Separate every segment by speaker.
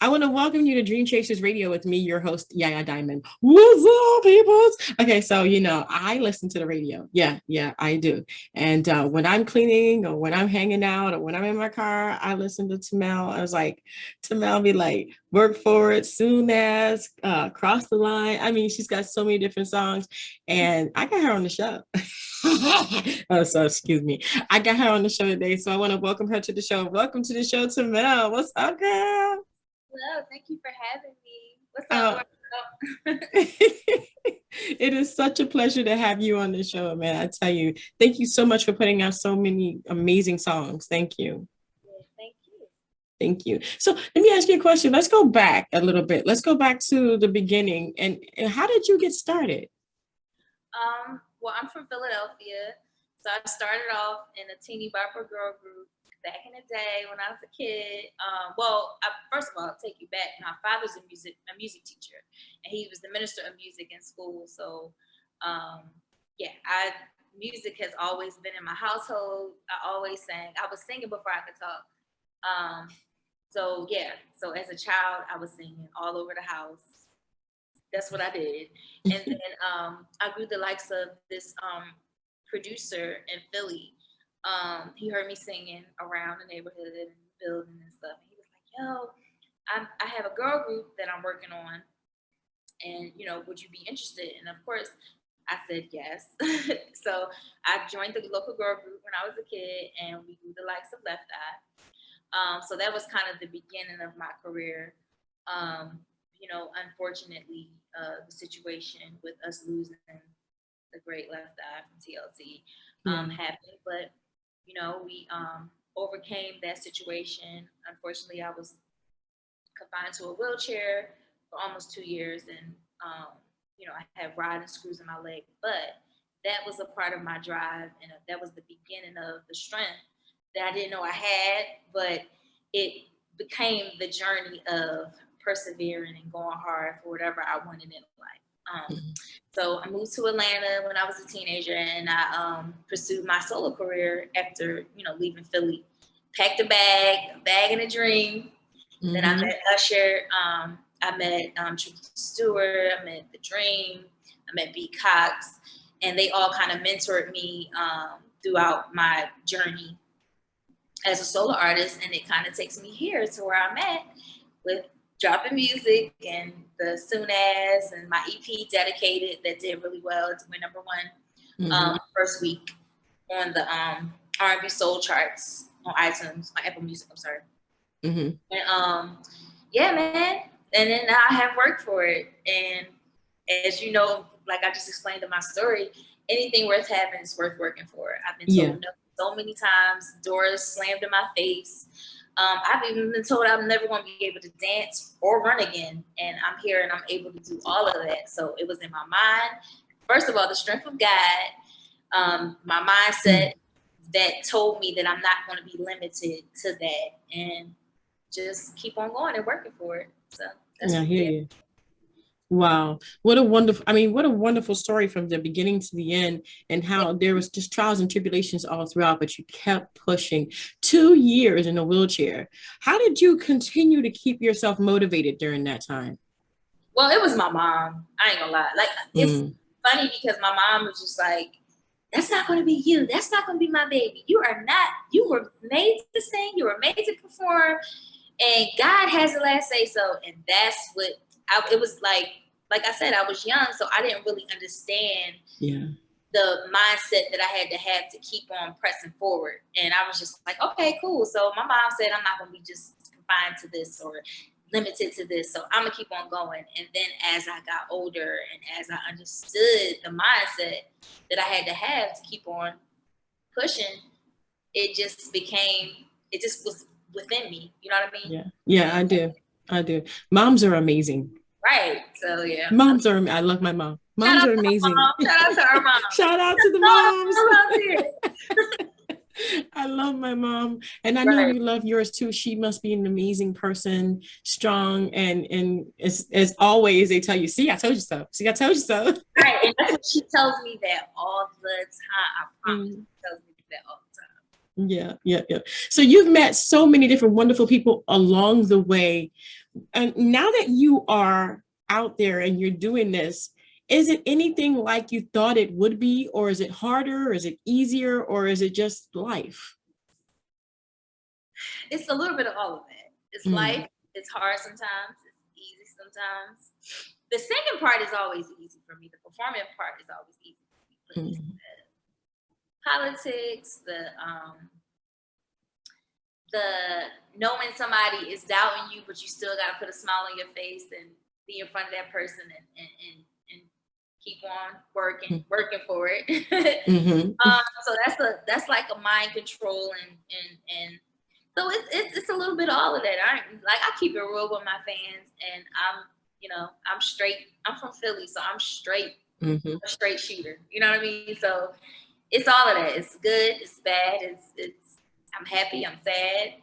Speaker 1: I want to welcome you to Dream Chasers Radio with me, your host, Yaya Diamond. What's up, peoples? Okay, so, I listen to the radio. Yeah, I do. And when I'm cleaning or when I'm hanging out or when I'm in my car, I listen to Tamel. I was like, Tamel be like, work for it, soon as, cross the line. I mean, she's got so many different songs. And I got her on the show. Oh, so excuse me. I got her on the show today. So I want to welcome her to the show. Welcome to the show, Tamel. What's up, girl?
Speaker 2: Hello, thank you for having me. What's up?
Speaker 1: It is such a pleasure to have you on the show, man. I tell you, thank you so much for putting out so many amazing songs. Thank you.
Speaker 2: Yeah, thank you.
Speaker 1: Thank you. So let me ask you a question. Let's go back a little bit. Let's go back to the beginning. And how did you get started?
Speaker 2: Well, I'm from Philadelphia. So I started off in a teeny bopper girl group back in the day when I was a kid. First of all, I'll take you back. My father's a music teacher, and he was the minister of music in school. So, music has always been in my household. I always sang. I was singing before I could talk. So as a child, I was singing all over the house. That's what I did. And then I grew the likes of this producer in Philly. He heard me singing around the neighborhood and the building and stuff. He was like, yo, I have a girl group that I'm working on. And, would you be interested? And of course, I said yes. So I joined the local girl group when I was a kid, and we grew the likes of Left Eye. So that was kind of the beginning of my career. Unfortunately, the situation with us losing the great Left Eye from TLC happened. But we overcame that situation. Unfortunately, I was confined to a wheelchair for almost 2 years, and I had riding screws in my leg. But that was a part of my drive, and that was the beginning of the strength that I didn't know I had. But it became the journey of persevering and going hard for whatever I wanted in life. So I moved to Atlanta when I was a teenager, and I pursued my solo career after, leaving Philly. Packed a bag and a dream. Mm-hmm. Then I met Usher. I met Stewart. I met The Dream. I met B. Cox. And they all kind of mentored me throughout my journey as a solo artist. And it kind of takes me here to where I'm at with dropping music and the Soon As and my EP Dedicated that did really well. It went #1 first week on the R&B soul charts on iTunes, on Apple Music, I'm sorry. Mm-hmm. And man. And then I have worked for it. And as you know, like I just explained in my story, anything worth having is worth working for. I've been told no so many times, doors slammed in my face. I've even been told I'm never going to be able to dance or run again. And I'm here and I'm able to do all of that. So it was in my mind. First of all, the strength of God, my mindset that told me that I'm not going to be limited to that, and just keep on going and working for it. So that's
Speaker 1: I hear you. Wow. What a wonderful story from the beginning to the end, and how there was just trials and tribulations all throughout, but you kept pushing. 2 years in a wheelchair. How did you continue to keep yourself motivated during that time?
Speaker 2: Well, it was my mom. I ain't gonna lie. Like, it's funny because my mom was just like, that's not going to be you. That's not going to be my baby. You were made to sing. You were made to perform. And God has the last say so. And that's what it was like I said, I was young, so I didn't really understand the mindset that I had to keep on pressing forward. And I was just like, okay, cool. So my mom said, I'm not going to be just confined to this or limited to this. So I'm going to keep on going. And then as I got older and as I understood the mindset that I had to keep on pushing, it just was within me. You know what I mean?
Speaker 1: Yeah, I do. Moms are amazing.
Speaker 2: Right. So yeah.
Speaker 1: I love my mom. Moms are amazing.
Speaker 2: Shout out to our mom.
Speaker 1: Shout out to the moms. I love my mom. And I know
Speaker 2: Right.
Speaker 1: you love yours too. She must be an amazing person, strong. And as always, they tell you, see, I told you so. See, I told you so.
Speaker 2: Right. And that's what she tells me that all the time. I promise. She tells me that all the time.
Speaker 1: Yeah. So you've met so many different wonderful people along the way. And now that you are out there and you're doing this, is it anything like you thought it would be, or is it harder, or is it easier, or is it just life?
Speaker 2: It's a little bit of all of that. It's life. It's hard sometimes. It's easy sometimes. The second part is always easy for me. The performing part is always easy for me. The politics, the knowing somebody is doubting you, but you still got to put a smile on your face and be in front of that person and keep on working for it. So that's like a mind control and so it's a little bit of all of that. I keep it real with my fans, and I'm straight. I'm from Philly, so I'm straight, a straight shooter. You know what I mean? So it's all of that. It's good. It's bad. It's. I'm happy. I'm sad.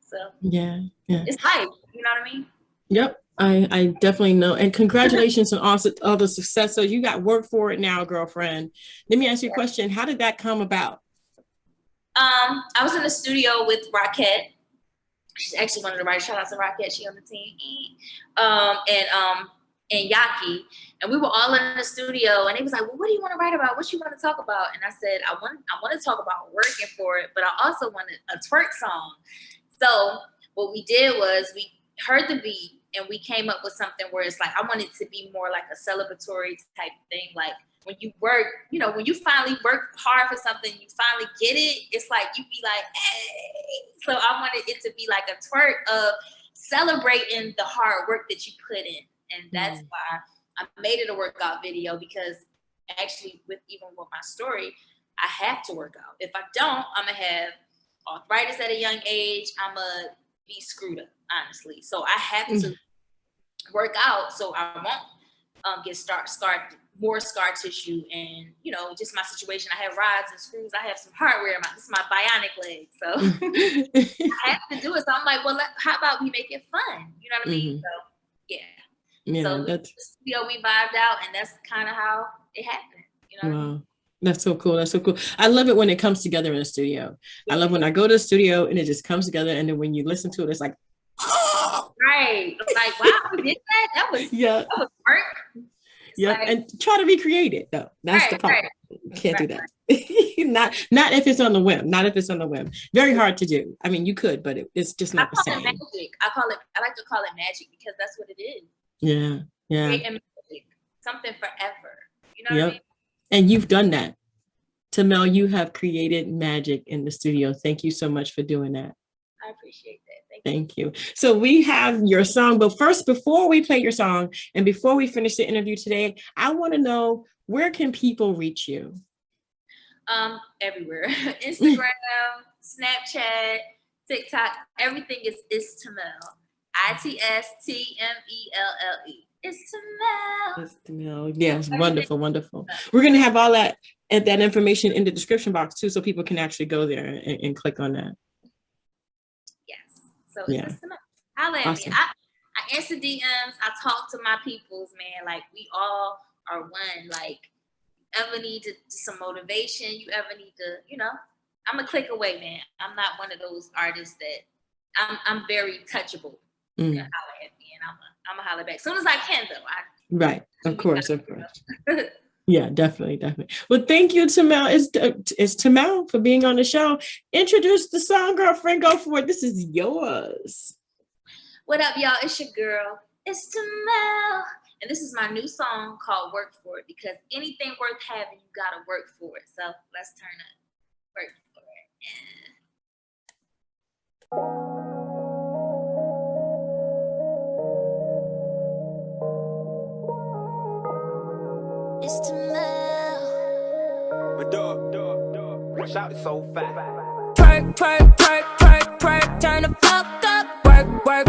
Speaker 2: So yeah. It's life. You know what I mean?
Speaker 1: Yep. I definitely know. And congratulations on all the success. So you got work for it now, girlfriend. Let me ask you a question. How did that come about?
Speaker 2: I was in the studio with Rockette. She's actually one of the writers. Shout out to Rockette. She on the team. And Yaki. And we were all in the studio, and they was like, well, what do you want to write about? What you want to talk about? And I said, I want to talk about working for it, but I also wanted a twerk song. So what we did was we heard the beat, and we came up with something where it's like, I want it to be more like a celebratory type thing. Like when you work, when you finally work hard for something, you finally get it, it's like, you be like, hey. So I wanted it to be like a twerk of celebrating the hard work that you put in. And that's why I made it a workout video, because actually even with my story, I have to work out. If I don't, I'm going to have arthritis at a young age. I'm going to be screwed up, honestly. So I have to work out so I won't get more scar tissue. And, just my situation, I have rods and screws. I have some hardware. This is my bionic leg. So I have to do it. So I'm like, well, how about we make it fun? You know what I mean? So, yeah.
Speaker 1: Yeah,
Speaker 2: so the studio, we vibed out, and that's kind of how it happened. What I mean?
Speaker 1: That's so cool. That's so cool. I love it when it comes together in the studio. Yeah. I love when I go to the studio and it just comes together, and then when you listen to it, it's like,
Speaker 2: right, like, wow, we did that. That was work.
Speaker 1: Yeah, like, and try to recreate it though. That's the part. Can't do that. Not if it's on the whim. Not if it's on the whim. Very hard to do. I mean, you could, but it's just not the same.
Speaker 2: I like to call it magic, because that's what it is.
Speaker 1: Yeah.
Speaker 2: Magic, something forever. You know what I mean?
Speaker 1: And you've done that. Tamel, you have created magic in the studio. Thank you so much for doing that.
Speaker 2: I appreciate that.
Speaker 1: Thank you. So we have your song, but first, before we play your song and before we finish the interview today, I want to know, where can people reach you?
Speaker 2: Everywhere. Instagram, Snapchat, TikTok, everything is Tamel. ITSTMELLE. It's Tamel.
Speaker 1: It's Tamel. Yes, wonderful. We're going to have all that information in the description box too, so people can actually go there and click on that.
Speaker 2: Yes. So it's Tamel. Holla at me. I answer DMs. I talk to my peoples, man. Like, we all are one. Like, you ever need some motivation, you ever need to, I'm a click away, man. I'm not one of those artists that I'm very touchable. You can holler at me, and I'm a holler back as soon as I can, though.
Speaker 1: Right, of course. Yeah, definitely. Well, thank you, Tamel. It's Tamel for being on the show. Introduce the song, girlfriend. Go for it. This is yours.
Speaker 2: What up, y'all? It's your girl. It's Tamel. And this is my new song called Work For It, because anything worth having, you got to work for it. So let's turn up. Work for it. It's Tamel.
Speaker 3: Shout it so fast.
Speaker 4: Twerk, turn the fuck up. Work,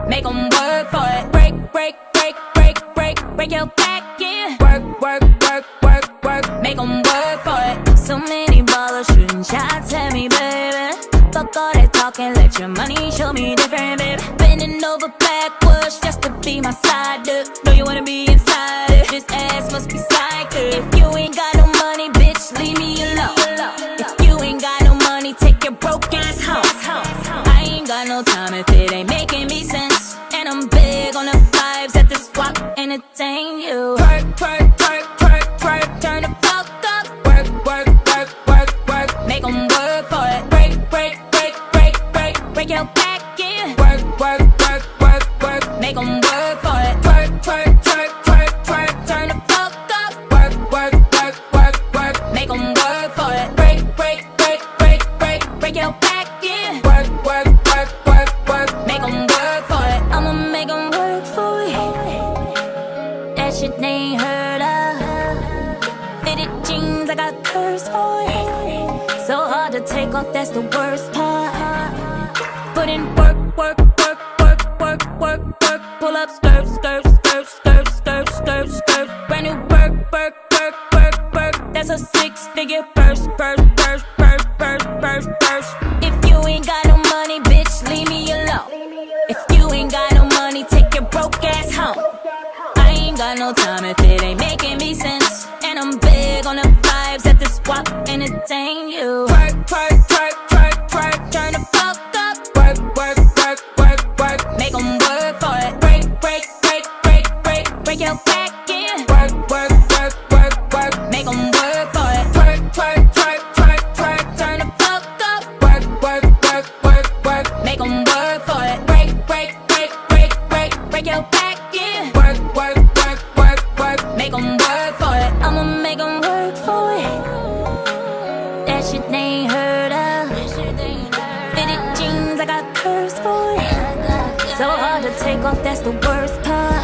Speaker 4: make 'em work for it. Break your back in. Work, make 'em work for it. So many ballers shooting shots be my side duck. Know you wanna be inside it. This ass must be psycho. If you ain't got no money, bitch, leave me alone. If you ain't got no money, take your broke ass home. I ain't got no time if it ain't making me sense. And I'm big on the vibes at the swap, entertain you. Twerk, twerk, twerk, twerk, twerk, turn the fuck up. Work, work, work, work, work, make 'em work for it. Break, break, break, break, break, break your back in. Work, work, work, work, work, make 'em work for it. Twerk, twerk, twerk, twerk, twerk, turn the fuck up. Work, work, work, work, work, make 'em work for it. Break, break, break, break, break, break your back in. Work, work, work, work, work, make 'em work for it. I'ma make 'em work for you. That shit they ain't heard of. Fitted jeans, I got curves for it. So hard to take off, that's the worst part. Put in work, work, work, work, work, work, work. Pull up skirt, skirt, skirt, skirt, skirt, skirt, skirt. Brand new work, work, work, work, work. That's a 6-figure purse, purse, purse, purse, purse, purse, purse. If you ain't got no money, bitch, leave me alone. If you ain't got no money, take your broke ass home. I ain't got no time if it ain't making me sense. And I'm big on the vibes at the swap, entertain you. Twerk, twerk, twerk, twerk, twerk, turn the fuck up. Work, work, work, work, work, make 'em work for it. Break, break, break, break, break, break your back in. Work, work, work, work, work, make 'em work for it. Twerk, twerk, twerk, twerk, twerk, turn the fuck up. Work, work, work, work, work, make 'em work for it. Break, break, break, break, break, break your back in. Work, work, work, work, work, make 'em work for it. I'ma make 'em work for it. That shit they ain't heard of. Fitted jeans, I got curves for it. So hard to take off, that's the worst part.